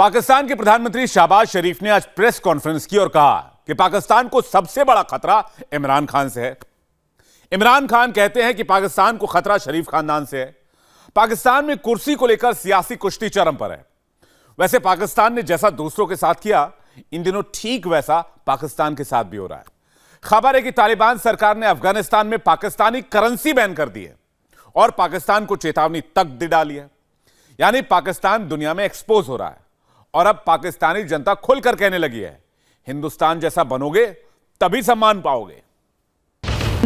पाकिस्तान के प्रधानमंत्री शहबाज शरीफ ने आज प्रेस कॉन्फ्रेंस की और कहा कि पाकिस्तान को सबसे बड़ा खतरा इमरान खान से है। इमरान खान कहते हैं कि पाकिस्तान को खतरा शरीफ खानदान से है। पाकिस्तान में कुर्सी को लेकर सियासी कुश्ती चरम पर है। वैसे पाकिस्तान ने जैसा दूसरों के साथ किया, इन दिनों ठीक वैसा पाकिस्तान के साथ भी हो रहा है। खबर है कि तालिबान सरकार ने अफगानिस्तान में पाकिस्तानी करेंसी बैन कर दी है और पाकिस्तान को चेतावनी तक दे डाली है। यानी पाकिस्तान दुनिया में एक्सपोज हो रहा है और अब पाकिस्तानी जनता खुलकर कहने लगी है, हिंदुस्तान जैसा बनोगे तभी सम्मान पाओगे।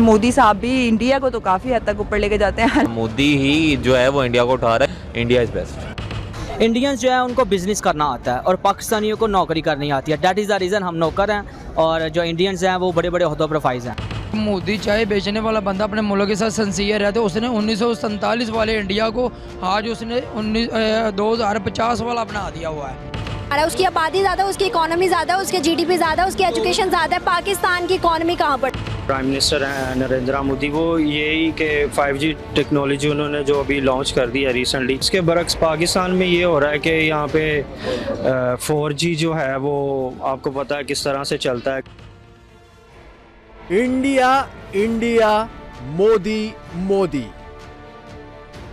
मोदी साहब भी इंडिया को तो काफी हद तक ऊपर लेके जाते हैं। मोदी ही जो है वो इंडिया को उठा रहा है। India is best. इंडियंस जो है उनको बिजनेस करना आता है और पाकिस्तानियों को नौकरी करनी आती है। दैट इज़ द रीज़न हम नौकर हैं और जो इंडियंस हैं वो बड़े बड़े ओहदों पर फाइज हैं। मोदी चाय बेचने वाला बंदा अपने मुल्क के साथ सिंसियर है, तो उसने 1947 वाले इंडिया को आज उसने 2050 वाला बना दिया हुआ है। उसकी आबादी ज़्यादा, उसकी इकोनॉमी ज़्यादा, उसके जीडीपी ज़्यादा, उसकी एजुकेशन ज़्यादा है। पाकिस्तान की इकोनॉमी कहाँ पर? प्राइम मिनिस्टर हैं नरेंद्र मोदी, वो यही कि 5G टेक्नोलॉजी उन्होंने जो अभी लॉन्च कर दी है रिसेंटली, इसके बरक्स पाकिस्तान में ये हो रहा है कि यहाँ पे 4G जो है वो आपको पता है किस तरह से चलता है। इंडिया इंडिया मोदी मोदी,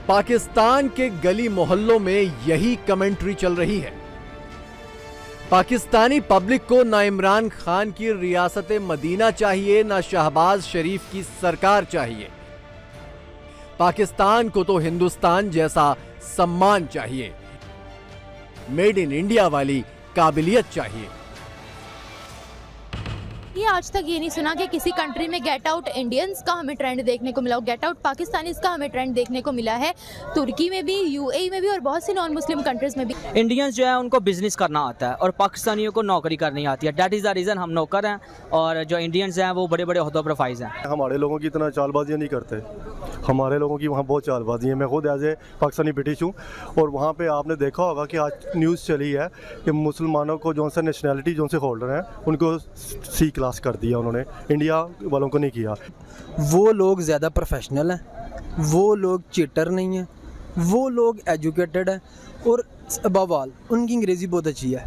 पाकिस्तान के गली मोहल्लों में यही कमेंट्री चल रही है। पाकिस्तानी पब्लिक को ना इमरान खान की रियासत मदीना चाहिए, ना शहबाज शरीफ की सरकार चाहिए। पाकिस्तान को तो हिंदुस्तान जैसा सम्मान चाहिए, मेड इन इंडिया वाली काबिलियत चाहिए। ये आज तक ये नहीं सुना कि किसी कंट्री में गेट आउट इंडियंस का हमें ट्रेंड देखने को मिला हो, गेट आउट पाकिस्तानीज का हमें ट्रेंड देखने को मिला है। तुर्की में भी, यूएई में भी और बहुत सी नॉन मुस्लिम कंट्रीज में भी। इंडियंस जो है उनको बिजनेस करना आता है और पाकिस्तानियों को नौकरी करनी आती है। दैट इज़ द रीज़न हम नौकर हैं और जो इंडियंस हैं वो बड़े बड़े ओहदों पर फाइज हैं। हमारे लोगों की इतना चालबाजियाँ नहीं करते, हमारे लोगों की वहाँ बहुत चालबाजी है। मैं खुद एज ए पाकिस्तानी ब्रिटिश हूँ और वहाँ पे आपने देखा होगा कि आज न्यूज़ चली है कि मुसलमानों को जो सा नेशनैलिटी जो से होल्डर हैं उनको C क्लास कर दिया उन्होंने, इंडिया वालों को नहीं किया। वो लोग ज़्यादा प्रोफेशनल हैं, वो लोग चीटर नहीं हैं, वो लोग एजुकेटेड हैं और अबव ऑल उनकी अंग्रेज़ी बहुत अच्छी है।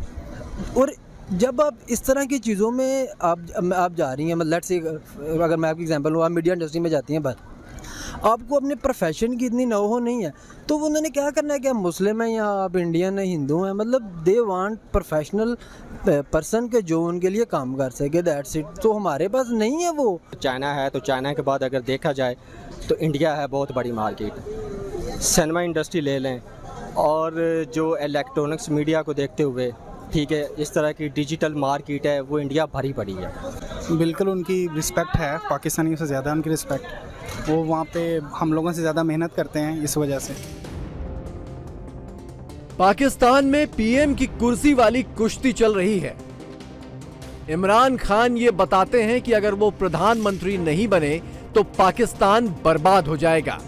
और जब आप इस तरह की चीज़ों में आप जा रही हैं, मतलब लेट्स से अगर मैं आपकी एग्जांपल लूँ, आप मीडिया इंडस्ट्री में जाती हैं, बस आपको अपने प्रोफेशन की इतनी नौ नहीं है, तो उन्होंने क्या करना है कि आप मुस्लिम हैं या आप इंडियन हैं, हिंदू हैं, मतलब दे वांट प्रोफेशनल पर्सन के जो उनके लिए काम कर सके। That's it. तो हमारे पास नहीं है वो। चाइना है तो चाइना के बाद अगर देखा जाए तो इंडिया है बहुत बड़ी मार्केट। सिनेमा इंडस्ट्री ले लें और जो इलेक्ट्रॉनिक्स मीडिया को देखते हुए, ठीक है, इस तरह की डिजिटल मार्केट है वो इंडिया भरी पड़ी है। बिल्कुल उनकी रिस्पेक्ट है, पाकिस्तानियों से ज़्यादा उनकी रिस्पेक्ट। वो वहाँ पे हम लोगों से ज़्यादा मेहनत करते हैं, इस वजह से। पाकिस्तान में पीएम की कुर्सी वाली कुश्ती चल रही है। इमरान खान ये बताते हैं कि अगर वो प्रधानमंत्री नहीं बने तो पाकिस्तान बर्बाद हो जाएगा।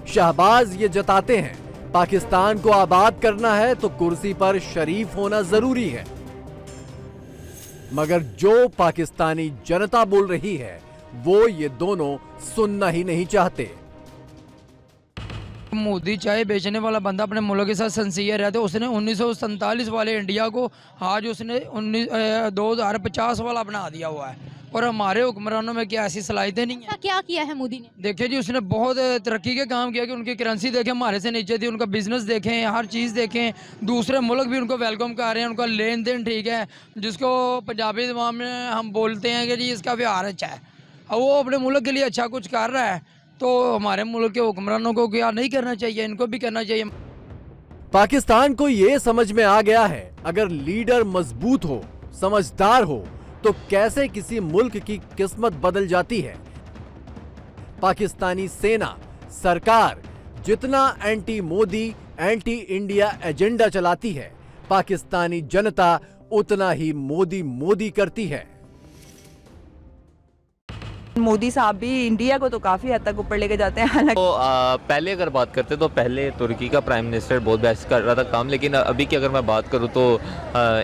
शहबाज ये जताते हैं पाकिस्तान को आबाद करना है तो कुर्सी पर शरीफ होना जरूरी है। मगर जो पाकिस्तानी जनता बोल रही है वो ये दोनों सुनना ही नहीं चाहते। मोदी चाय बेचने वाला बंदा अपने मुल्क के साथ सिंसियर है, तो उसने 1947 वाले इंडिया को आज उसने 2050 वाला बना दिया हुआ है। और हमारे हुक्मरानों में क्या ऐसी सलाहियतें नहीं है? क्या किया है मोदी ने? देखिए जी, उसने बहुत तरक्की के काम किया कि उनकी करेंसी देखें हमारे से नीचे थी, उनका बिजनेस देखें, हर चीज़ देखें। दूसरे मुल्क भी उनको वेलकम कर रहे हैं, उनका लेन देन ठीक है, जिसको पंजाबी ज़बान में हम बोलते हैं कि जी इसका व्यवहार अच्छा है। और वो अपने मुल्क के लिए अच्छा कुछ कर रहा है, तो हमारे मुल्क के हुक्मरानों को क्या नहीं करना चाहिए? इनको भी करना चाहिए। पाकिस्तान को यह समझ में आ गया है, अगर लीडर मजबूत हो, समझदार हो, तो कैसे किसी मुल्क की किस्मत बदल जाती है। पाकिस्तानी सेना, सरकार जितना anti Modi, anti India agenda चलाती है, पाकिस्तानी जनता उतना ही मोदी मोदी करती है। मोदी साहब भी इंडिया को तो काफी हद तक ऊपर लेके जाते हैं। तो पहले अगर बात करते तो पहले तुर्की का प्राइम मिनिस्टर बहुत बेस्ट कर रहा था काम, लेकिन अभी की अगर मैं बात करूं तो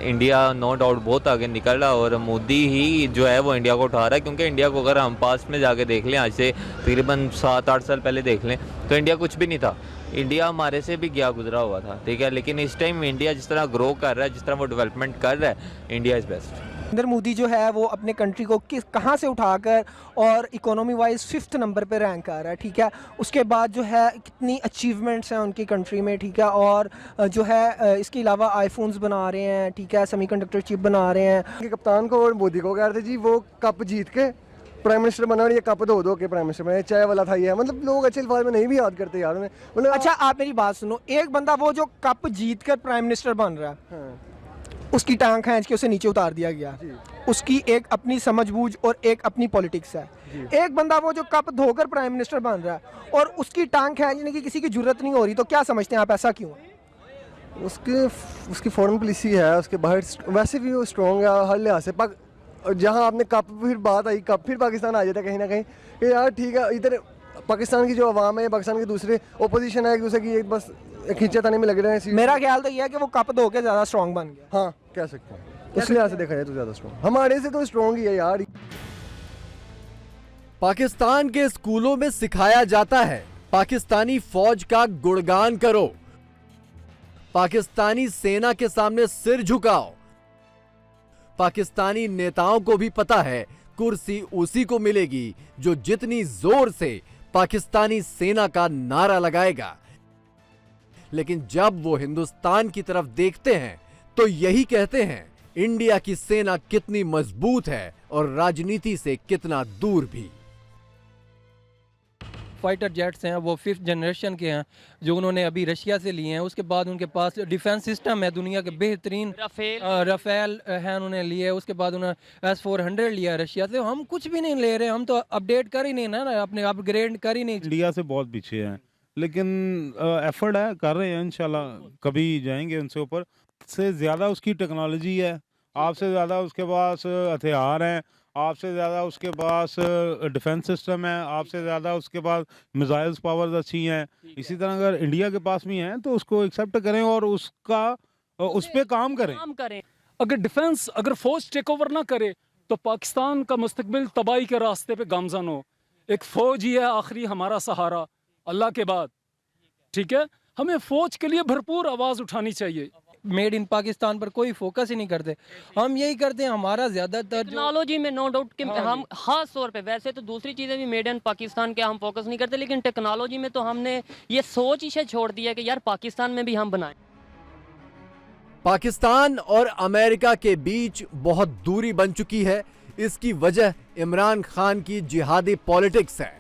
इंडिया नो डाउट बहुत आगे निकल रहा है और मोदी ही जो है वो इंडिया को उठा रहा है। क्योंकि इंडिया को अगर हम पास में जाके देख लें, आज से तकरीबन 7-8 साल पहले देख लें, तो इंडिया कुछ भी नहीं था। इंडिया हमारे से भी गया गुजरा हुआ था, ठीक है, लेकिन इस टाइम इंडिया जिस तरह ग्रो कर रहा है, जिस तरह वो डेवलपमेंट कर रहा है, India is best. Narendra Modi जो है वो अपने कंट्री को कहाँ से उठाकर और इकोनॉमी वाइज 5th नंबर पे रैंक कर रहा है, ठीक है। उसके बाद जो है कितनी अचीवमेंट्स हैं उनकी कंट्री में, ठीक है। और जो है इसके अलावा आईफोन्स बना रहे हैं, ठीक है, सेमीकंडक्टर चिप बना रहे हैं। कप्तान को और मोदी को कह रहे थे जी वो कप जीत के प्राइम मिनिस्टर बना और ये कप धो के प्राइम मिनिस्टर बना, चाय वाला था ये। मतलब लोग अच्छे अल्फाज में नहीं भी याद करते यार उन्हें। मतलब अच्छा आप मेरी बात सुनो, एक बंदा वो जो कप जीत कर प्राइम मिनिस्टर बन रहा है, उसकी टांग खींच के उसे नीचे उतार दिया गया, उसकी एक अपनी समझबूझ और एक अपनी पॉलिटिक्स है। एक बंदा वो जो कप धोकर प्राइम मिनिस्टर बन रहा है और उसकी टांग खींचने की किसी की जरूरत नहीं हो रही, तो क्या समझते हैं आप, ऐसा क्यों है? उसकी फॉरेन पॉलिसी है, उसके बाहर वैसे भी वो स्ट्रॉन्ग है हर लिहाज से। जहाँ आपने कप फिर बात आई, कप फिर पाकिस्तान आ जाता है कहीं ना कहीं कि यार ठीक है, इधर पाकिस्तान की जो अवाम है, पाकिस्तान के दूसरे ओपोजिशन है, एक दूसरे की एक बस खींचातानी में लगे रहे हैं। मेरा ख्याल तो ये है कि वो कप धो के ज़्यादा स्ट्रॉन्ग बन गया। हाँ कह सकते हैं, उस लिहाज से देखा जाए तो ज़्यादा स्ट्रॉन्ग, हमारे से तो स्ट्रॉन्ग ही है यार। पाकिस्तान के स्कूलों में सिखाया जाता है पाकिस्तानी फौज का गुणगान करो, पाकिस्तानी सेना के सामने सिर झुकाओ। पाकिस्तानी नेताओं को भी पता है कुर्सी उसी को मिलेगी जो जितनी जोर से पाकिस्तानी सेना का नारा लगाएगा। लेकिन जब वो हिंदुस्तान की तरफ देखते हैं तो यही कहते हैं इंडिया की सेना कितनी मजबूत है और राजनीति से कितना दूर भी। फाइटर जेट्स हैं वो 5th जनरेशन के हैं जो उन्होंने अभी रशिया से लिए हैं। उसके बाद उनके पास डिफेंस सिस्टम है दुनिया के बेहतरीन, राफेल हैं उन्होंने लिए। उसके बाद उन्होंने S-400 लिया रशिया से। हम कुछ भी नहीं ले रहे, हम तो अपडेट कर ही नहीं ना, अपने अपग्रेड कर ही नहीं। इंडिया से बहुत पीछे हैं, लेकिन एफर्ट है, कर रहे हैं, इंशाल्लाह कभी जाएंगे उनसे ऊपर। से ज़्यादा उसकी टेक्नोलॉजी है, आपसे ज़्यादा उसके पास हथियार हैं, आपसे ज़्यादा उसके पास डिफेंस सिस्टम है, आपसे ज़्यादा उसके पास मिसाइल्स पावर्स अच्छी हैं। इसी तरह अगर इंडिया के पास भी हैं तो उसको एक्सेप्ट करें और उस पर काम करें। अगर डिफेंस, अगर फौज टेक ओवर ना करे तो पाकिस्तान का मुस्तकबिल तबाही के रास्ते पे गामज़न हो। एक फौज ही है आखिरी हमारा सहारा अल्लाह के बाद, ठीक है। हमें फौज के लिए भरपूर आवाज़ उठानी चाहिए। मेड इन पाकिस्तान पर कोई फोकस ही नहीं करते, हम यही करते हैं। हमारा ज़्यादातर टेक्नोलॉजी में नो डाउट कि हम खास तौर पे, वैसे तो दूसरी चीज़ें भी मेड इन पाकिस्तान के हम फोकस नहीं करते, लेकिन टेक्नोलॉजी में तो हमने ये सोच ही छोड़ दी है कि यार पाकिस्तान में भी हम बनाएं। पाकिस्तान और अमेरिका के बीच बहुत दूरी बन चुकी है। इसकी वजह इमरान खान की जिहादी पॉलिटिक्स है।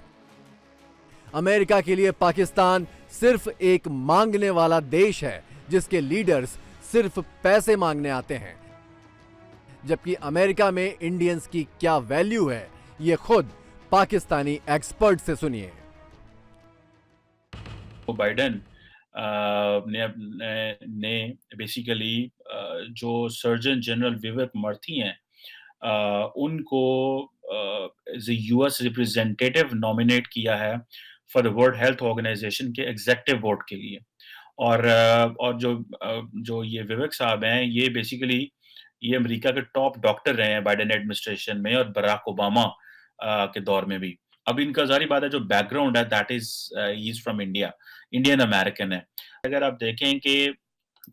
अमेरिका के लिए पाकिस्तान सिर्फ एक मांगने वाला देश है जिसके लीडर्स सिर्फ पैसे मांगने आते हैं, जबकि अमेरिका में इंडियंस की क्या वैल्यू है ये खुद पाकिस्तानी एक्सपर्ट से सुनिए। बाइडेन ने बेसिकली जो सर्जन जनरल विवेक मर्थी हैं उनको as a US representative nominate किया है for the World Health Organization के एग्जीक्यूटिव बोर्ड के लिए। और जो ये विवेक साहब हैं ये बेसिकली ये अमेरिका के टॉप डॉक्टर रहे हैं बाइडेन एडमिनिस्ट्रेशन में और बराक ओबामा के दौर में भी। अब इनका जारी बात है जो बैकग्राउंड है that is he is from India, Indian American है। अगर आप देखें कि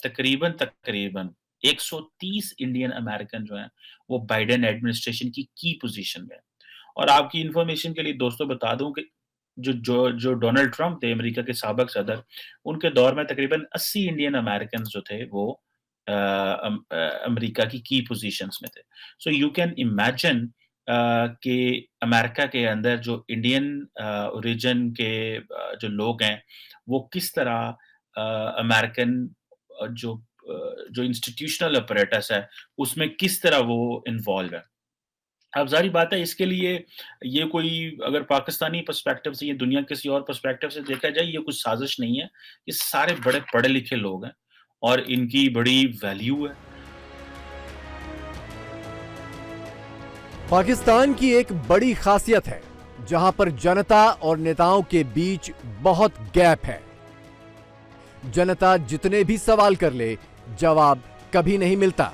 तकरीबन 130 इंडियन अमेरिकन जो हैं वो बाइडेन एडमिनिस्ट्रेशन की पोजीशन में। और आपकी इंफॉर्मेशन के लिए दोस्तों बता दूं कि जो डोनाल्ड ट्रंप थे अमेरिका के साबिक सदर, उनके दौर में तकरीबन 80 इंडियन अमेरिकन जो थे वो अमेरिका की पोजीशंस में थे। सो यू कैन इमेजिन कि अमेरिका के अंदर जो इंडियन ओरिजिन के जो लोग हैं वो किस तरह अमेरिकन जो इंस्टीट्यूशनल अपरेटस है उसमें किस तरह वो इन्वॉल्व है। अब जारी बात है इसके लिए ये कोई अगर पाकिस्तानी पर्सपेक्टिव से ये दुनिया किसी और पर्सपेक्टिव से देखा जाए ये कुछ साजिश नहीं है। ये सारे बड़े पढ़े लिखे लोग हैं और इनकी बड़ी वैल्यू है। पाकिस्तान की एक बड़ी खासियत है जहां पर जनता और नेताओं के बीच बहुत गैप है। जनता जितने भी सवाल कर ले जवाब कभी नहीं मिलता।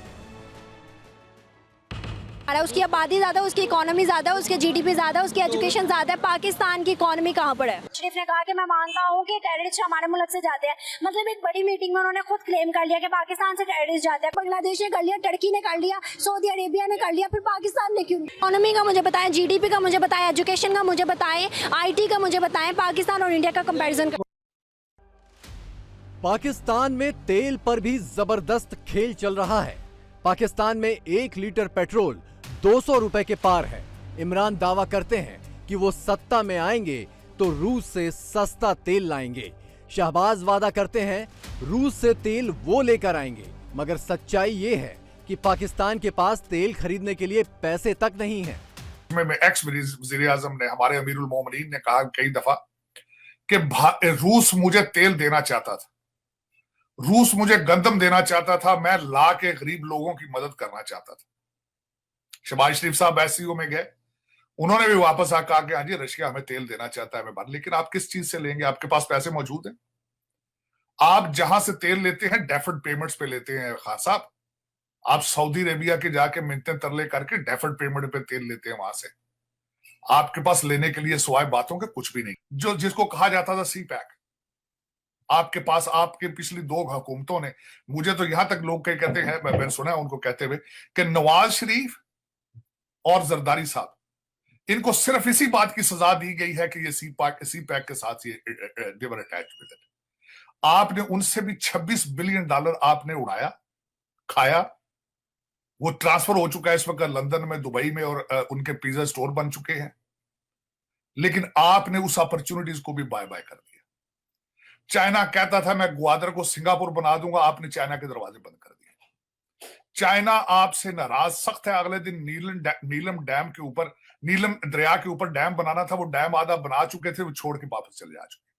उसकी आबादी ज़्यादा, उसकी इकोनॉमी ज़्यादा, उसके जीडीपी ज़्यादा, उसकी एजुकेशन ज़्यादा है। पाकिस्तान की इकोनॉमी कहाँ पर है? शरीफ ने कहा कि मैं मानता हूँ कि टेररिस्ट हमारे मुल्क से जाते हैं। मतलब एक बड़ी मीटिंग में उन्होंने खुद क्लेम कर लिया कि पाकिस्तान से टेररिस्ट जाते हैं। बांग्लादेश ने कर लिया, टर्की ने कर लिया, सऊदी अरेबिया ने कर लिया, फिर पाकिस्तान ने क्यों? इकोनॉमी का मुझे बताएं, जीडीपी का मुझे बताएं, एजुकेशन का मुझे बताएं, IT का मुझे बताएं, पाकिस्तान और इंडिया का कंपैरिजन करें। पाकिस्तान में तेल पर भी जबरदस्त खेल चल रहा है। पाकिस्तान में 1 लीटर पेट्रोल 200 रुपए के पार है। इमरान दावा करते हैं कि वो सत्ता में आएंगे तो रूस से सस्ता तेल लाएंगे। शहबाज वादा करते हैं रूस से तेल वो लेकर आएंगे, मगर सच्चाई ये है कि पाकिस्तान के पास तेल खरीदने के लिए पैसे तक नहीं है। एक्स वज़ीर आज़म ने, हमारे अमीरुल मोमिनीन ने कहा कई दफा कि रूस मुझे तेल देना चाहता था, रूस मुझे गंदम देना चाहता था, मैं ला के गरीब लोगों की मदद करना चाहता था। शहबाज शरीफ साहब SCO में गए, उन्होंने भी वापस आकर कहा कि हाँ जी रशिया हमें तेल देना चाहता है, मैं लेकिन आप किस चीज से लेंगे? आपके पास पैसे मौजूद हैं? आप जहां से तेल लेते हैं डेफर्ड पेमेंट्स पे लेते हैं खान साहब। आप सऊदी अरेबिया के जाके मिन्नतें तरले करके डेफर्ड पेमेंट पे तेल लेते हैं वहां से। आपके पास लेने के लिए सिवाय बातों के कुछ भी नहीं, जो जिसको कहा जाता था CPEC। आपके पास आपके पिछली 2 हुकूमतों ने, मुझे तो यहां तक लोग कहते हैं, मैंने सुना है उनको कहते हुए कि नवाज शरीफ और जरदारी साहब, इनको सिर्फ इसी बात की सजा दी गई है कि ये CPEC के साथ ये देवर अटैच विद इट। आपने उनसे भी $26 बिलियन आपने उड़ाया, खाया। वो ट्रांसफर हो चुका है इस वक्त लंदन में, दुबई में, और उनके पिज्जा स्टोर बन चुके हैं। लेकिन आपने उस अपॉर्चुनिटीज को भी बाय बाय कर दिया। चाइना कहता था मैं ग्वादर को सिंगापुर बना दूंगा, आपने चाइना के दरवाजे बंद कर दिए। चाइना आपसे नाराज सख्त है। अगले दिन नीलम दरिया के ऊपर डैम बनाना था, वो डैम आधा बना चुके थे, वो छोड़ के वापस चले जा चुके।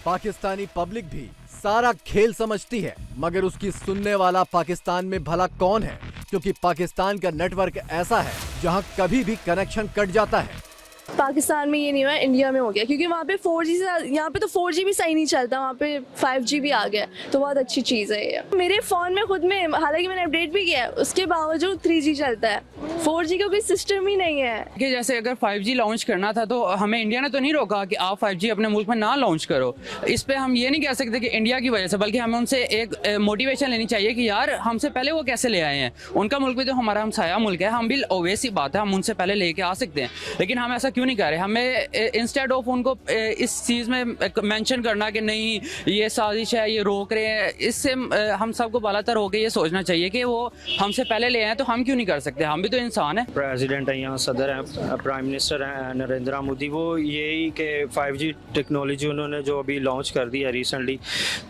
पाकिस्तानी पब्लिक भी सारा खेल समझती है, मगर उसकी सुनने वाला पाकिस्तान में भला कौन है? क्योंकि पाकिस्तान का नेटवर्क ऐसा है जहां कभी भी कनेक्शन कट जाता है। पाकिस्तान में ये नहीं हुआ, इंडिया में हो गया, क्योंकि वहाँ पे 4G से, यहाँ पे तो 4G भी सही नहीं चलता, वहाँ पे 5G भी आ गया, तो बहुत अच्छी चीज़ है ये। मेरे फ़ोन में खुद में, हालांकि मैंने अपडेट भी किया है, उसके बावजूद 3G चलता है। 4G का कोई सिस्टम ही नहीं है कि जैसे अगर 5G लॉन्च करना था तो हमें इंडिया ने तो नहीं रोका कि आप 5G अपने मुल्क में ना लॉन्च करो। इस पर हम ये नहीं कह सकते कि इंडिया की वजह से, बल्कि हमें उनसे एक मोटिवेशन लेनी चाहिए कि यार हमसे पहले वो कैसे ले आए हैं। उनका मुल्क भी तो हमारा हमसाया मुल्क है, हम भी ओवेस ही बात है, हम उनसे पहले लेके आ सकते हैं, लेकिन हम ऐसा क्यों नहीं कर रहे? हमें इंस्टेड ऑफ उनको इस चीज़ में मेंशन करना कि नहीं ये साजिश है, ये रोक रहे हैं, इससे हम सबको बालातर होकर ये सोचना चाहिए कि वो हमसे पहले ले आए तो हम क्यों नहीं कर सकते? हम भी तो इंसान हैं। प्रेसिडेंट है यहाँ, सदर हैं, प्राइम मिनिस्टर हैं नरेंद्र मोदी, वो यही कि 5G टेक्नोलॉजी उन्होंने जो अभी लॉन्च कर दी है रिसेंटली,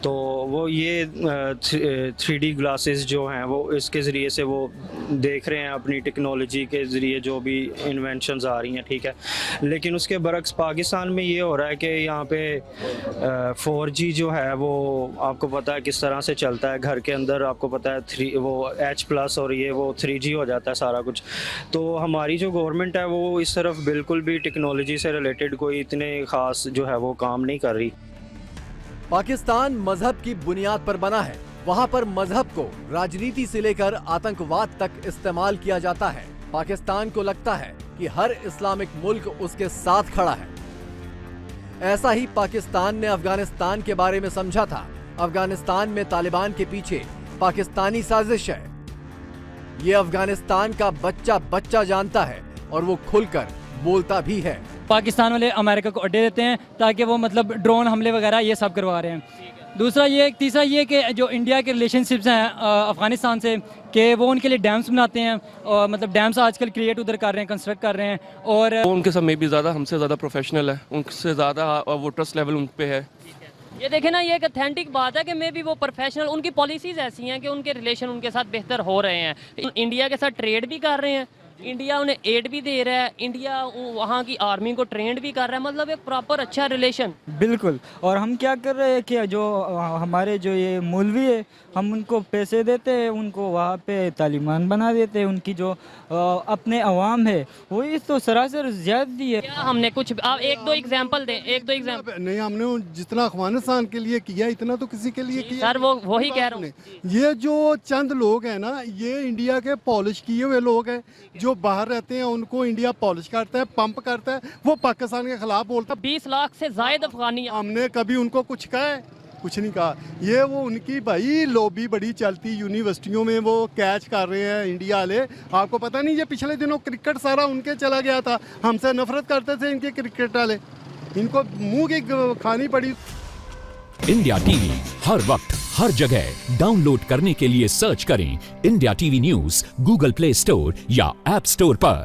तो वो ये 3D ग्लासेस जो हैं वो इसके ज़रिए से वो देख रहे हैं अपनी टेक्नोलॉजी के ज़रिए जो भी इन्वेंशंस आ रही हैं, ठीक है। लेकिन उसके बरक्स पाकिस्तान में ये हो रहा है कि यहाँ पे 4G जो है वो आपको पता है किस तरह से चलता है, घर के अंदर आपको पता है वो H+ और ये वो 3G हो जाता है सारा कुछ। तो हमारी जो गवर्नमेंट है वो इस तरफ बिल्कुल भी टेक्नोलॉजी से रिलेटेड कोई इतने ख़ास जो है वो काम नहीं कर रही। पाकिस्तान मजहब की बुनियाद पर बना है, वहाँ पर मजहब को राजनीति से लेकर आतंकवाद तक इस्तेमाल किया जाता है। पाकिस्तान को लगता है कि हर इस्लामिक मुल्क उसके साथ खड़ा है। ऐसा ही पाकिस्तान ने अफगानिस्तान के बारे में समझा था। अफगानिस्तान में तालिबान के पीछे पाकिस्तानी साजिश है। ये अफगानिस्तान का बच्चा जानता है और वो खुलकर बोलता भी है। पाकिस्तान वाले अमेरिका को अड्डे देते हैं ताकि वो मतलब ड्रोन हमले वगैरह ये सब करवा रहे हैं। तीसरा ये कि जो इंडिया के रिलेशनशिप्स हैं अफ़गानिस्तान से, कि वो उनके लिए डैम्स बनाते हैं, और मतलब डैम्स आजकल क्रिएट उधर कर रहे हैं, कंस्ट्रक्ट कर रहे हैं, और उनके सब में भी ज़्यादा हमसे ज़्यादा प्रोफेशनल है, उनसे ज़्यादा वो ट्रस्ट लेवल उन पे है। ये देखें ना, ये एक अथेंटिक बात है कि मे भी वो प्रोफेशनल, उनकी पॉलिसीज़ ऐसी हैं कि उनके रिलेशन उनके साथ बेहतर हो रहे हैं। इंडिया के साथ ट्रेड भी कर रहे हैं, इंडिया उन्हें एड भी दे रहा है, इंडिया वहाँ की आर्मी को ट्रेंड भी कर रहा है, मतलब एक प्रॉपर अच्छा रिलेशन। बिल्कुल। और हम क्या कर रहे हैं कि जो हमारे जो ये मौलवी है, हम उनको पैसे देते हैं, उनको वहाँ पे तालिबान बना देते हैं। उनकी जो अपने अवाम है वो इस तो सरासर ज़्यादती है। क्या हमने कुछ, आप एक दो एग्जांपल दें, एक दो एग्जांपल। नहीं, हमने जितना अफगानिस्तान के लिए किया इतना तो किसी के लिए किया सर, वही कह रहा हूँ। ये जो चंद लोग हैं ना, ये इंडिया के पॉलिश किए हुए लोग हैं जो बाहर रहते हैं उनको इंडिया पॉलिश करता है, पंप करता है, वो पाकिस्तान के खिलाफ बोलता है। 20 लाख से जायद अफगानी, हमने कभी उनको कुछ कहा है? कुछ नहीं कहा। ये वो उनकी भाई लॉबी बड़ी चलती, यूनिवर्सिटियों में वो कैच कर रहे हैं इंडिया वाले। आपको पता नहीं ये पिछले दिनों क्रिकेट सारा उनके चला गया था, हमसे नफरत करते थे इनके क्रिकेट वाले, इनको मुंह की खानी पड़ी। इंडिया टीवी हर वक्त हर जगह डाउनलोड करने के लिए सर्च करें India TV news Google play store या ऐप स्टोर पर।